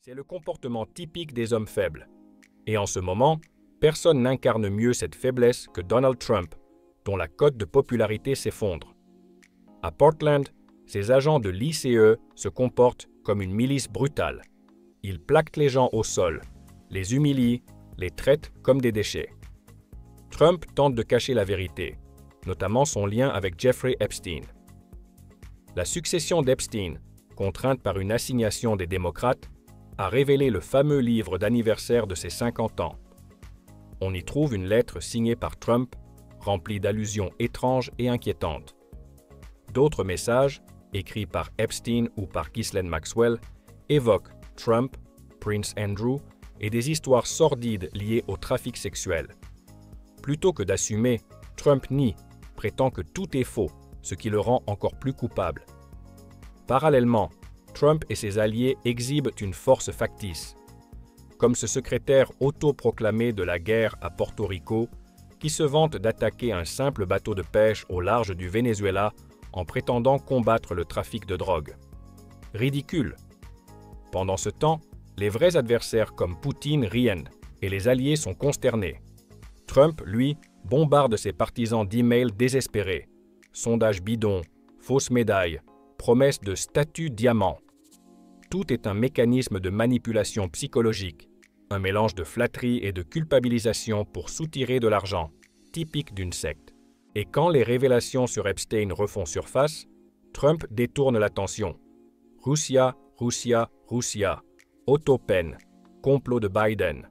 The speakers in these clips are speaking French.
C'est le comportement typique des hommes faibles. Et en ce moment, personne n'incarne mieux cette faiblesse que Donald Trump, dont la cote de popularité s'effondre. À Portland, ses agents de l'ICE se comportent comme une milice brutale. Ils plaquent les gens au sol, les humilient, les traitent comme des déchets. Trump tente de cacher la vérité, notamment son lien avec Jeffrey Epstein. La succession d'Epstein, contrainte par une assignation des démocrates, a révélé le fameux livre d'anniversaire de ses 50 ans. On y trouve une lettre signée par Trump, remplie d'allusions étranges et inquiétantes. D'autres messages, écrits par Epstein ou par Ghislaine Maxwell, évoquent Trump, Prince Andrew et des histoires sordides liées au trafic sexuel. Plutôt que d'assumer, Trump nie, prétend que tout est faux, ce qui le rend encore plus coupable. Parallèlement, Trump et ses alliés exhibent une force factice, comme ce secrétaire autoproclamé de la guerre à Porto Rico qui se vante d'attaquer un simple bateau de pêche au large du Venezuela en prétendant combattre le trafic de drogue. Ridicule. Pendant ce temps, les vrais adversaires comme Poutine rient et les alliés sont consternés. Trump, lui, bombarde ses partisans d'emails désespérés. Sondages bidons, fausses médailles, promesses de statut diamant. Tout est un mécanisme de manipulation psychologique, un mélange de flatterie et de culpabilisation pour soutirer de l'argent, typique d'une secte. Et quand les révélations sur Epstein refont surface, Trump détourne l'attention. Russia, Russia, Russia, autopeine, complot de Biden.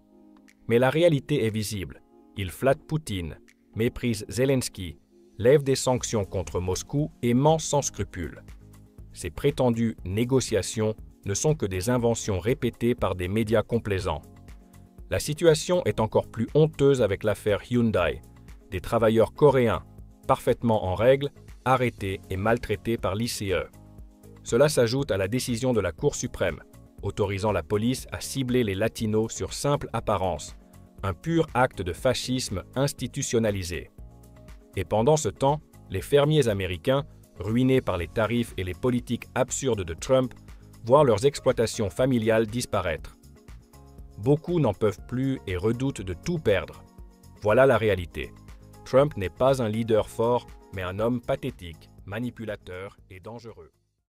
Mais la réalité est visible. Il flatte Poutine, méprise Zelensky, lève des sanctions contre Moscou et ment sans scrupule. Ces prétendues négociations ne sont que des inventions répétées par des médias complaisants. La situation est encore plus honteuse avec l'affaire Hyundai, des travailleurs coréens, parfaitement en règle, arrêtés et maltraités par l'ICE. Cela s'ajoute à la décision de la Cour suprême, autorisant la police à cibler les latinos sur simple apparence, un pur acte de fascisme institutionnalisé. Et pendant ce temps, les fermiers américains, ruinés par les tarifs et les politiques absurdes de Trump, voient leurs exploitations familiales disparaître. Beaucoup n'en peuvent plus et redoutent de tout perdre. Voilà la réalité. Trump n'est pas un leader fort, mais un homme pathétique, manipulateur et dangereux.